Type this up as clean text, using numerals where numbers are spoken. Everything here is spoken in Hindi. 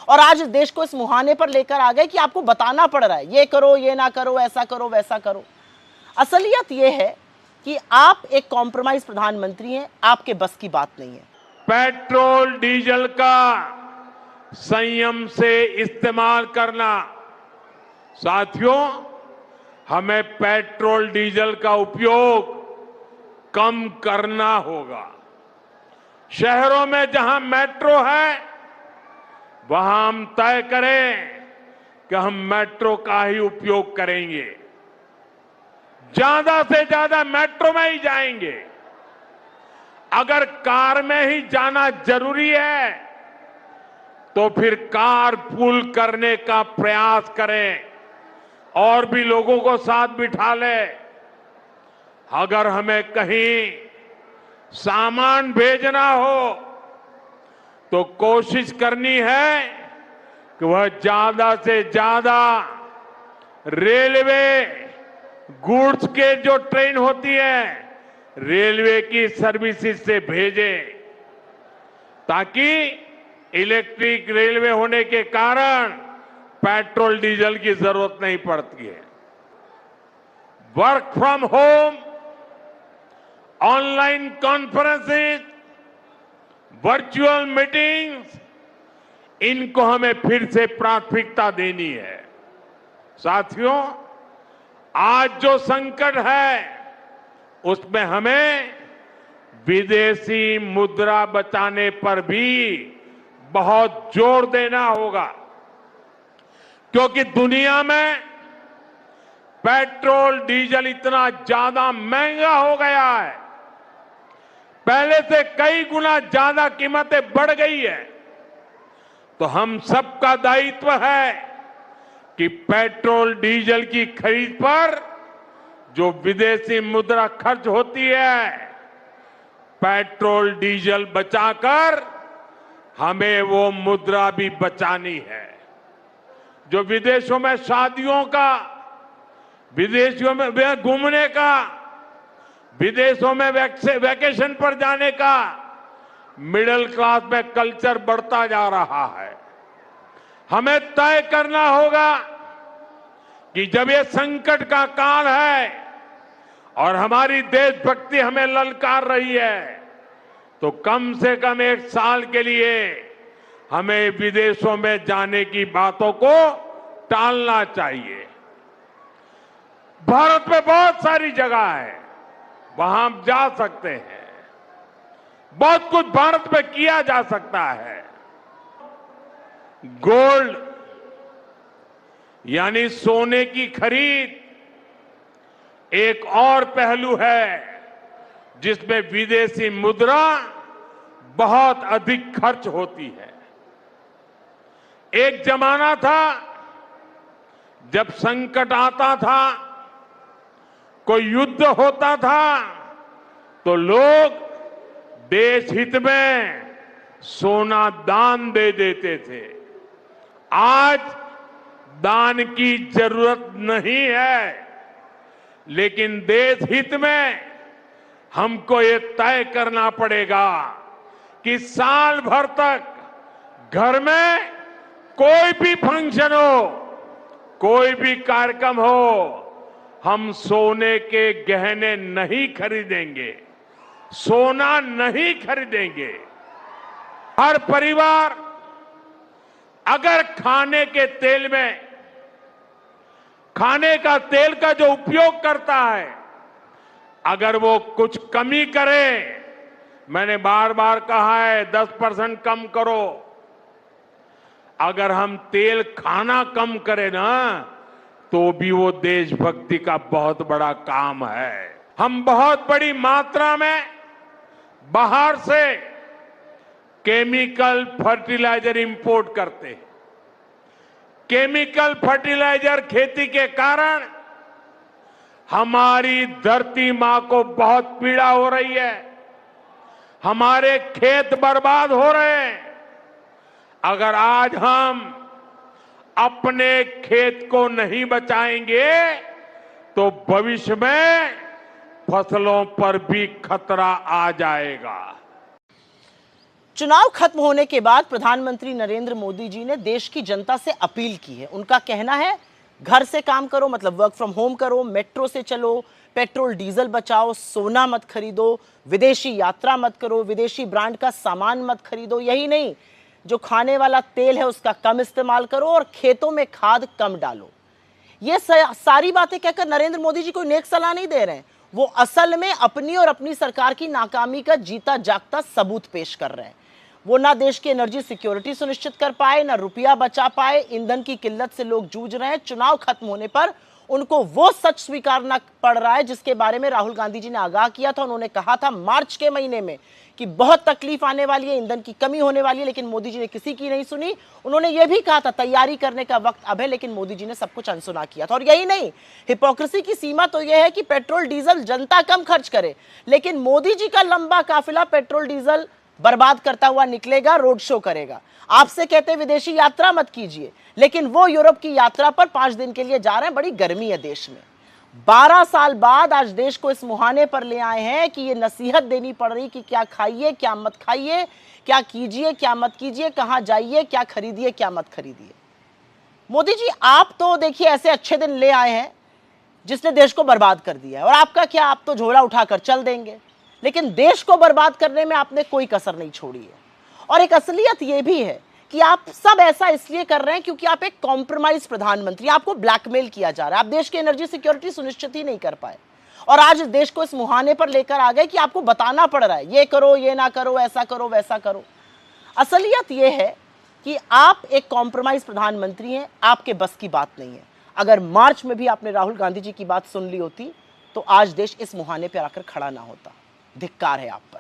और आज देश को इस मुहाने पर लेकर आ गए कि आपको बताना पड़ रहा है, ये करो, ये ना करो, ऐसा करो, वैसा करो। असलियत ये है कि आप एक कॉम्प्रोमाइज प्रधानमंत्री हैं, आपके बस की बात नहीं है। पेट्रोल डीजल का संयम से इस्तेमाल करना। साथियों, हमें पेट्रोल डीजल का उपयोग कम करना होगा। शहरों में जहां मेट्रो है, वहां हम तय करें कि हम मेट्रो का ही उपयोग करेंगे, ज्यादा से ज्यादा मेट्रो में ही जाएंगे। अगर कार में ही जाना जरूरी है तो फिर कार पूल करने का प्रयास करें और भी लोगों को साथ बिठा ले। अगर हमें कहीं सामान भेजना हो तो कोशिश करनी है कि वह ज्यादा से ज्यादा रेलवे गुड्स के जो ट्रेन होती है, रेलवे की सर्विसेज से भेजें, ताकि इलेक्ट्रिक रेलवे होने के कारण पेट्रोल डीजल की जरूरत नहीं पड़ती है। Work from home, online conferences, virtual meetings, इनको हमें फिर से प्राथमिकता देनी है। साथियों, आज जो संकट है उसमें हमें विदेशी मुद्रा बचाने पर भी बहुत जोर देना होगा, क्योंकि दुनिया में पेट्रोल डीजल इतना ज्यादा महंगा हो गया है, पहले से कई गुना ज्यादा कीमतें बढ़ गई है। तो हम सबका दायित्व है कि पेट्रोल डीजल की खरीद पर जो विदेशी मुद्रा खर्च होती है, पेट्रोल डीजल बचाकर हमें वो मुद्रा भी बचानी है। जो विदेशों में शादियों का, विदेशों में घूमने का, विदेशों में वैकेशन पर जाने का मिडिल क्लास में कल्चर बढ़ता जा रहा है। हमें तय करना होगा कि जब ये संकट का काल है और हमारी देशभक्ति हमें ललकार रही है, तो कम से कम 1 साल के लिए हमें विदेशों में जाने की बातों को टालना चाहिए। भारत में बहुत सारी जगह है, वहां हम जा सकते हैं, बहुत कुछ भारत में किया जा सकता है। गोल्ड यानी सोने की खरीद एक और पहलू है जिसमें विदेशी मुद्रा बहुत अधिक खर्च होती है। एक जमाना था जब संकट आता था, कोई युद्ध होता था, तो लोग देश हित में सोना दान दे देते थे। आज दान की जरूरत नहीं है, लेकिन देश हित में हमको ये तय करना पड़ेगा कि साल भर तक घर में कोई भी फंक्शन हो, कोई भी कार्यक्रम हो, हम सोने के गहने नहीं खरीदेंगे, सोना नहीं खरीदेंगे। हर परिवार अगर खाने के तेल में, खाने का तेल का जो उपयोग करता है, अगर वो कुछ कमी करे, मैंने बार बार कहा है 10% कम करो। अगर हम तेल खाना कम करें ना, तो भी वो देशभक्ति का बहुत बड़ा काम है। हम बहुत बड़ी मात्रा में बाहर से केमिकल फर्टिलाइजर इंपोर्ट करते हैं। केमिकल फर्टिलाइजर खेती के कारण हमारी धरती मां को बहुत पीड़ा हो रही है, हमारे खेत बर्बाद हो रहे हैं। अगर आज हम अपने खेत को नहीं बचाएंगे तो भविष्य में फसलों पर भी खतरा आ जाएगा। चुनाव खत्म होने के बाद प्रधानमंत्री नरेंद्र मोदी जी ने देश की जनता से अपील की है। उनका कहना है घर से काम करो, मतलब वर्क फ्रॉम होम करो, मेट्रो से चलो, पेट्रोल डीजल बचाओ, सोना मत खरीदो, विदेशी यात्रा मत करो, विदेशी ब्रांड का सामान मत खरीदो। यही नहीं, जो खाने वाला तेल है उसका कम इस्तेमाल करो और खेतों में खाद कम डालो। ये सारी बातें कहकर नरेंद्र मोदी जी कोई नेक सलाह नहीं दे रहे हैं, वो असल में अपनी और अपनी सरकार की नाकामी का जीता जागता सबूत पेश कर रहे हैं। वो ना देश की एनर्जी सिक्योरिटी सुनिश्चित कर पाए, ना रुपया बचा पाए, ईंधन की किल्लत से लोग जूझ रहे हैं। चुनाव खत्म होने पर उनको वो सच स्वीकारना पड़ रहा है जिसके बारे में राहुल गांधी जी ने आगाह किया था। उन्होंने कहा था मार्च के महीने में कि बहुत तकलीफ आने वाली है, ईंधन की कमी होने वाली है, लेकिन मोदी जी ने किसी की नहीं सुनी। उन्होंने ये भी कहा था तैयारी करने का वक्त अब है, लेकिन मोदी जी ने सब कुछ अनसुना किया था। और यही नहीं, हिपोक्रेसी की सीमा तो यह है कि पेट्रोल डीजल जनता कम खर्च करे, लेकिन मोदी जी का लंबा काफिला पेट्रोल डीजल बर्बाद करता हुआ निकलेगा, रोड शो करेगा। आपसे कहते विदेशी यात्रा मत कीजिए, लेकिन वो यूरोप की यात्रा पर 5 दिन के लिए जा रहे हैं। बड़ी गर्मी है देश में। 12 साल बाद आज देश को इस मुहाने पर ले आए हैं कि ये नसीहत देनी पड़ रही कि क्या खाइए, क्या मत खाइए, क्या कीजिए, क्या मत कीजिए, कहां जाइए, क्या खरीदिए, क्या मत खरीदिए। मोदी जी, आप तो देखिए ऐसे अच्छे दिन ले आए हैं जिसने देश को बर्बाद कर दिया है, और आपका क्या, आप तो झोला उठाकर चल देंगे, लेकिन देश को बर्बाद करने में आपने कोई कसर नहीं छोड़ी है। और एक असलियत यह भी है कि आप सब ऐसा इसलिए कर रहे हैं क्योंकि आप एक कॉम्प्रोमाइज प्रधानमंत्री, आपको ब्लैकमेल किया जा रहा है। आप देश की एनर्जी सिक्योरिटी सुनिश्चित ही नहीं कर पाए और आज देश को इस मुहाने पर लेकर आ गए कि आपको बताना पड़ रहा है ये करो, ये ना करो, ऐसा करो, वैसा करो। असलियत यह है कि आप एक कॉम्प्रोमाइज प्रधानमंत्री हैं, आपके बस की बात नहीं है। अगर मार्च में भी आपने राहुल गांधी जी की बात सुन ली होती तो आज देश इस मुहाने पर आकर खड़ा ना होता। धिक्कार है आप पर।